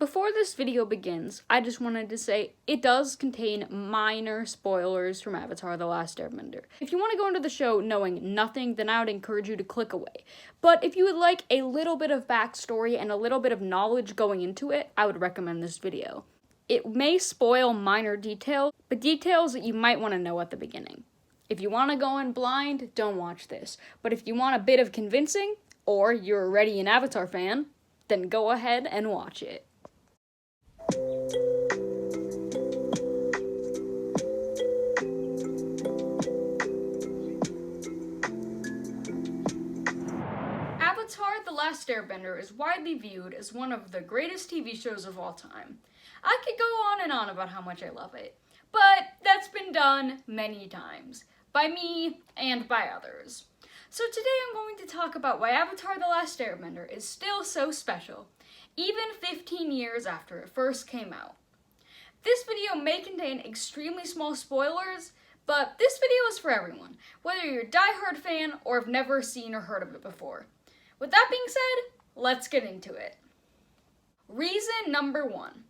Before this video begins, I just wanted to say it does contain minor spoilers from Avatar: The Last Airbender. If you want to go into the show knowing nothing, then I would encourage you to click away. But if you would like a little bit of backstory and a little bit of knowledge going into it, I would recommend this video. It may spoil minor details, but details that you might want to know at the beginning. If you want to go in blind, don't watch this. But if you want a bit of convincing, or you're already an Avatar fan, then go ahead and watch it. Avatar: The Last Airbender is widely viewed as one of the greatest TV shows of all time. I could go on and on about how much I love it, but that's been done many times, by me and by others. So today I'm going to talk about why Avatar: The Last Airbender is still so special, even 15 years after it first came out. This video may contain extremely small spoilers, but this video is for everyone, whether you're a die-hard fan or have never seen or heard of it before. With that being said, let's get into it. Reason number 1.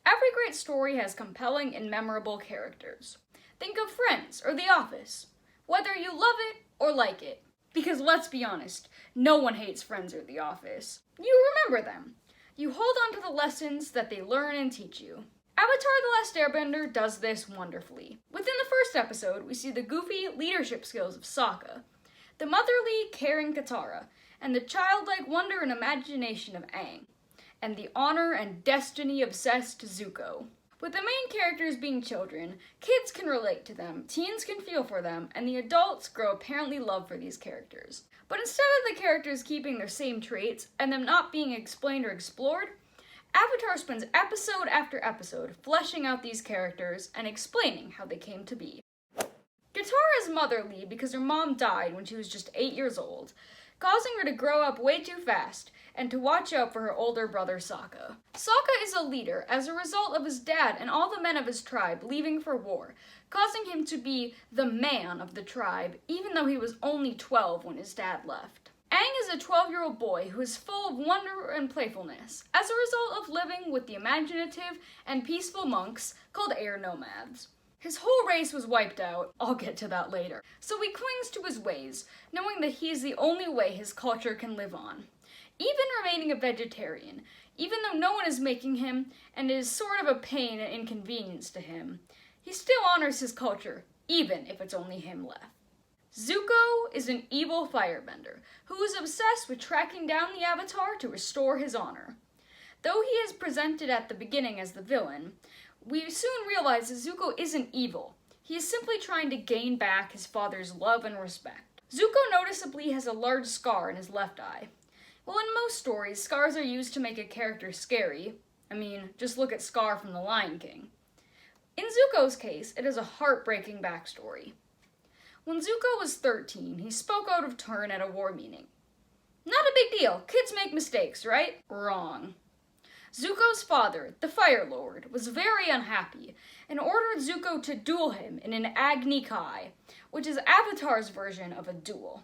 Every great story has compelling and memorable characters. Think of Friends or The Office, whether you love it or like it. Because let's be honest, no one hates Friends or The Office. You remember them. You hold on to the lessons that they learn and teach you. Avatar: The Last Airbender does this wonderfully. Within the first episode, we see the goofy leadership skills of Sokka, the motherly, caring Katara, and the childlike wonder and imagination of Aang, and the honor and destiny-obsessed Zuko. With the main characters being children, kids can relate to them, teens can feel for them, and the adults grow apparently love for these characters. But instead of the characters keeping their same traits, and them not being explained or explored, Avatar spends episode after episode fleshing out these characters and explaining how they came to be. Katara is motherly because her mom died when she was just 8 years old, causing her to grow up way too fast and to watch out for her older brother Sokka. Sokka is a leader as a result of his dad and all the men of his tribe leaving for war, causing him to be the man of the tribe even though he was only 12 when his dad left. Aang is a 12-year-old boy who is full of wonder and playfulness as a result of living with the imaginative and peaceful monks called air nomads. His whole race was wiped out, I'll get to that later, so he clings to his ways, knowing that he is the only way his culture can live on. Even remaining a vegetarian, even though no one is making him and it is sort of a pain and inconvenience to him, he still honors his culture, even if it's only him left. Zuko is an evil firebender who is obsessed with tracking down the Avatar to restore his honor. Though he is presented at the beginning as the villain, we soon realize that Zuko isn't evil. He is simply trying to gain back his father's love and respect. Zuko noticeably has a large scar in his left eye. While in most stories, scars are used to make a character scary. I mean, just look at Scar from The Lion King. In Zuko's case, it is a heartbreaking backstory. When Zuko was 13, he spoke out of turn at a war meeting. Not a big deal, kids make mistakes, right? Wrong. Zuko's father, the Fire Lord, was very unhappy and ordered Zuko to duel him in an Agni Kai, which is Avatar's version of a duel.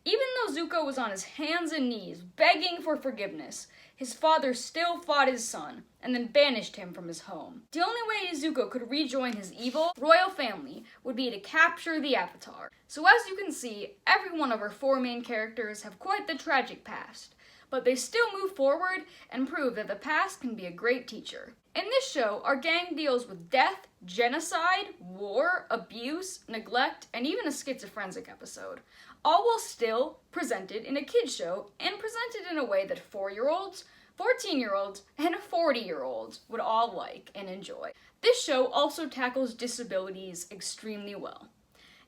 Even though Zuko was on his hands and knees begging for forgiveness, his father still fought his son and then banished him from his home. The only way Zuko could rejoin his evil royal family would be to capture the Avatar. So as you can see, every one of our 4 main characters have quite the tragic past, but they still move forward and prove that the past can be a great teacher. In this show, our gang deals with death, genocide, war, abuse, neglect, and even a schizophrenic episode, all while still presented in a kids show and presented in a way that 4-year-olds, 14-year-olds, and 40-year-olds would all like and enjoy. This show also tackles disabilities extremely well.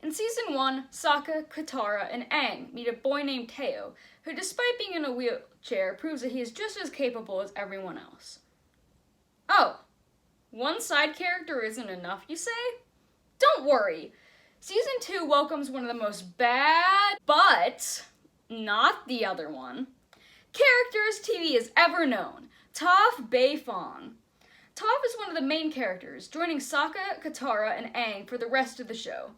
In Season 1, Sokka, Katara, and Aang meet a boy named Teo, who despite being in a wheelchair proves that he is just as capable as everyone else. Oh, one side character isn't enough, you say? Don't worry. Season 2 welcomes one of the most bad, but not the other one, characters TV has ever known, Toph Beifong. Toph is one of the main characters, joining Sokka, Katara, and Aang for the rest of the show.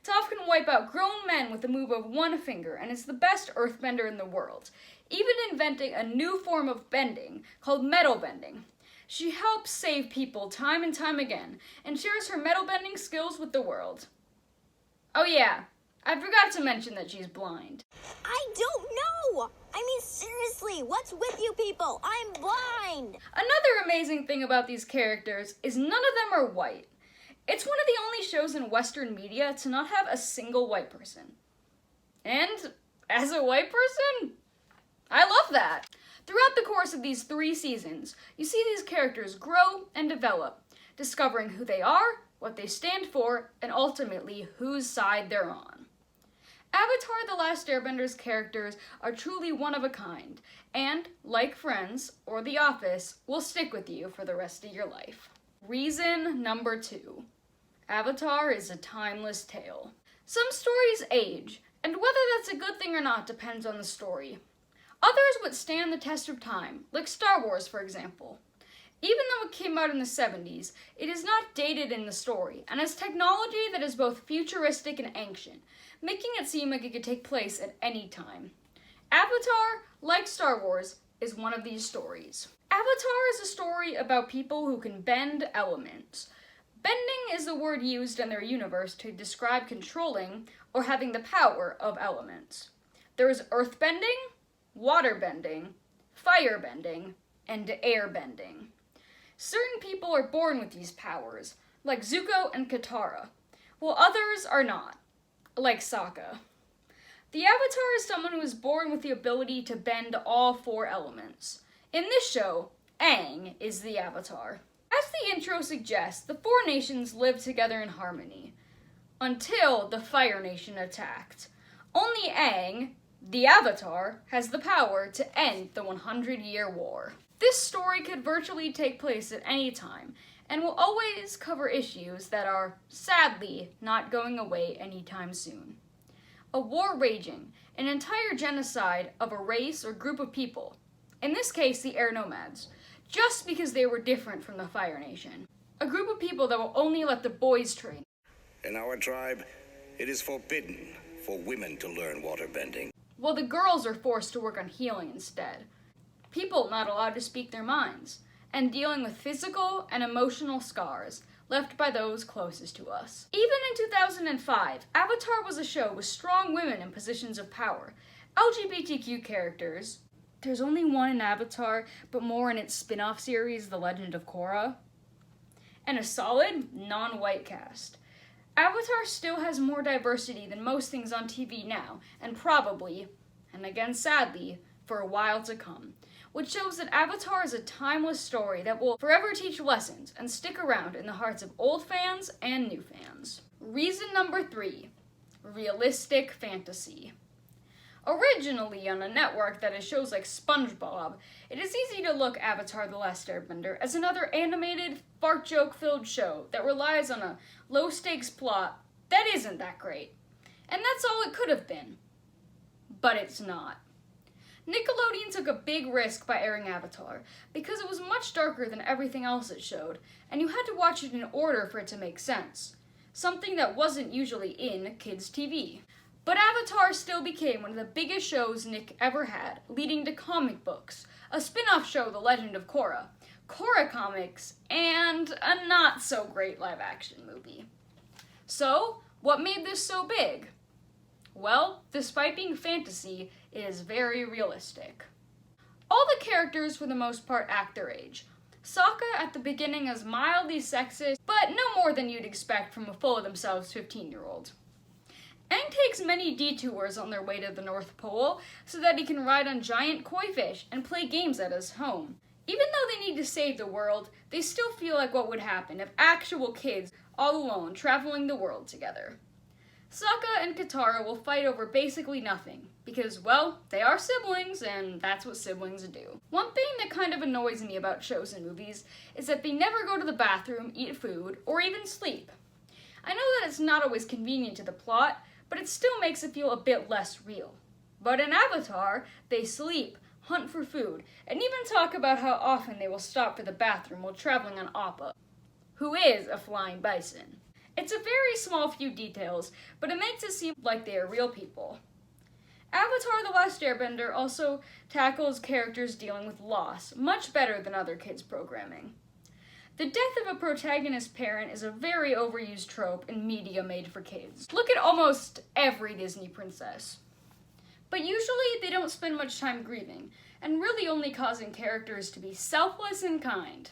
Toph can wipe out grown men with the move of one finger and is the best earthbender in the world, even inventing a new form of bending called metal bending. She helps save people time and time again, and shares her metal bending skills with the world. Oh yeah, I forgot to mention that she's blind. I don't know! I mean, seriously, what's with you people? I'm blind! Another amazing thing about these characters is none of them are white. It's one of the only shows in Western media to not have a single white person. And as a white person, I love that. Throughout the course of these 3 seasons, you see these characters grow and develop, discovering who they are, what they stand for, and ultimately whose side they're on. Avatar: The Last Airbender's characters are truly one of a kind, and, like Friends or The Office, will stick with you for the rest of your life. Reason number 2. Avatar is a timeless tale. Some stories age, and whether that's a good thing or not depends on the story. Others would stand the test of time, like Star Wars, for example. Even though it came out in the 70s, it is not dated in the story, and has technology that is both futuristic and ancient, making it seem like it could take place at any time. Avatar, like Star Wars, is one of these stories. Avatar is a story about people who can bend elements. Bending is the word used in their universe to describe controlling or having the power of elements. There is earth bending, water bending, fire bending, and air bending. Certain people are born with these powers, like Zuko and Katara, while others are not, like Sokka. The Avatar is someone who is born with the ability to bend all 4 elements. In this show, Aang is the Avatar. As the intro suggests, the 4 nations lived together in harmony, until the Fire Nation attacked. Only Aang, the Avatar, has the power to end the 100-year war. This story could virtually take place at any time, and will always cover issues that are, sadly, not going away anytime soon. A war raging, an entire genocide of a race or group of people, in this case the Air Nomads, just because they were different from the Fire Nation. A group of people that will only let the boys train. In our tribe, it is forbidden for women to learn waterbending, While the girls are forced to work on healing instead. People not allowed to speak their minds, and dealing with physical and emotional scars left by those closest to us. Even in 2005, Avatar was a show with strong women in positions of power, LGBTQ characters. There's only one in Avatar, but more in its spin-off series, The Legend of Korra, and a solid, non-white cast. Avatar still has more diversity than most things on TV now, and probably, and again sadly, for a while to come, which shows that Avatar is a timeless story that will forever teach lessons and stick around in the hearts of old fans and new fans. Reason number 3, realistic fantasy. Originally on a network that has shows like SpongeBob, it is easy to look Avatar: The Last Airbender as another animated, fart joke-filled show that relies on a low-stakes plot that isn't that great. And that's all it could have been. But it's not. Nickelodeon took a big risk by airing Avatar, because it was much darker than everything else it showed, and you had to watch it in order for it to make sense. Something that wasn't usually in kids' TV. But Avatar still became one of the biggest shows Nick ever had, leading to comic books, a spin-off show, The Legend of Korra, Korra comics, and a not-so-great live-action movie. So, what made this so big? Well, despite being fantasy, it is very realistic. All the characters, for the most part, act their age. Sokka at the beginning is mildly sexist, but no more than you'd expect from a full-of-themselves 15-year-old. Aang takes many detours on their way to the North Pole so that he can ride on giant koi fish and play games at his home. Even though they need to save the world, they still feel like what would happen if actual kids, all alone, traveling the world together. Sokka and Katara will fight over basically nothing, because, well, they are siblings, and that's what siblings do. One thing that kind of annoys me about shows and movies is that they never go to the bathroom, eat food, or even sleep. I know that it's not always convenient to the plot, but it still makes it feel a bit less real. But in Avatar, they sleep, hunt for food, and even talk about how often they will stop for the bathroom while traveling on Appa, who is a flying bison. It's a very small few details, but it makes it seem like they are real people. Avatar: The Last Airbender also tackles characters dealing with loss much better than other kids' programming. The death of a protagonist parent is a very overused trope in media made for kids. Look at almost every Disney princess. But usually they don't spend much time grieving, and really only causing characters to be selfless and kind.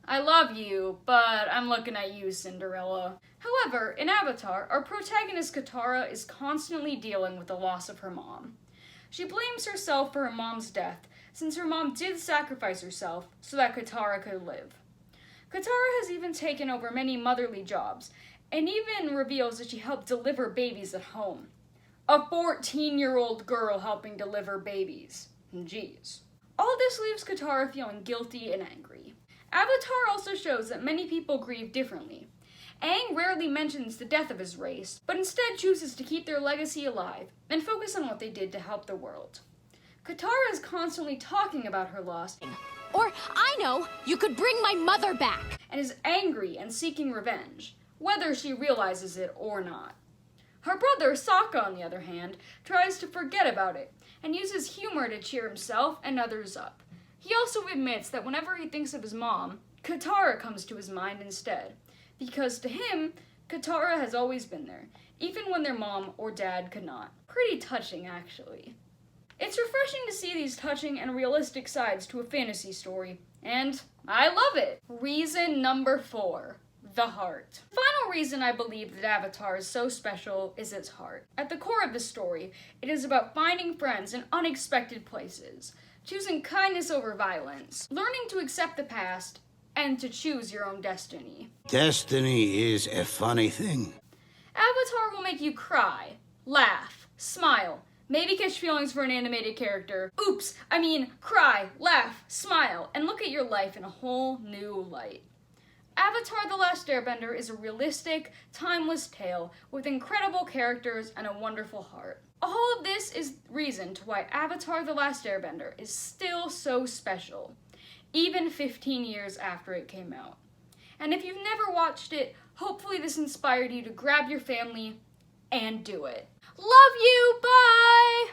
I love you, but I'm looking at you, Cinderella. However, in Avatar, our protagonist Katara is constantly dealing with the loss of her mom. She blames herself for her mom's death, since her mom did sacrifice herself so that Katara could live. Katara has even taken over many motherly jobs, and even reveals that she helped deliver babies at home. A 14-year-old girl helping deliver babies. Jeez. All this leaves Katara feeling guilty and angry. Avatar also shows that many people grieve differently. Aang rarely mentions the death of his race, but instead chooses to keep their legacy alive and focus on what they did to help the world. Katara is constantly talking about her loss, Or, I know, you could bring my mother back. and is angry and seeking revenge, whether she realizes it or not. Her brother, Sokka, on the other hand, tries to forget about it, and uses humor to cheer himself and others up. He also admits that whenever he thinks of his mom, Katara comes to his mind instead, because to him, Katara has always been there, even when their mom or dad could not. Pretty touching, actually. It's refreshing to see these touching and realistic sides to a fantasy story, and I love it! Reason number 4. The heart. The final reason I believe that Avatar is so special is its heart. At the core of the story, it is about finding friends in unexpected places, choosing kindness over violence, learning to accept the past, and to choose your own destiny. Destiny is a funny thing. Avatar will make you cry, laugh, smile, maybe catch feelings for an animated character. Cry, laugh, smile, and look at your life in a whole new light. Avatar: The Last Airbender is a realistic, timeless tale with incredible characters and a wonderful heart. All of this is reason to why Avatar: The Last Airbender is still so special, even 15 years after it came out. And if you've never watched it, hopefully this inspired you to grab your family and do it. Love you, bye!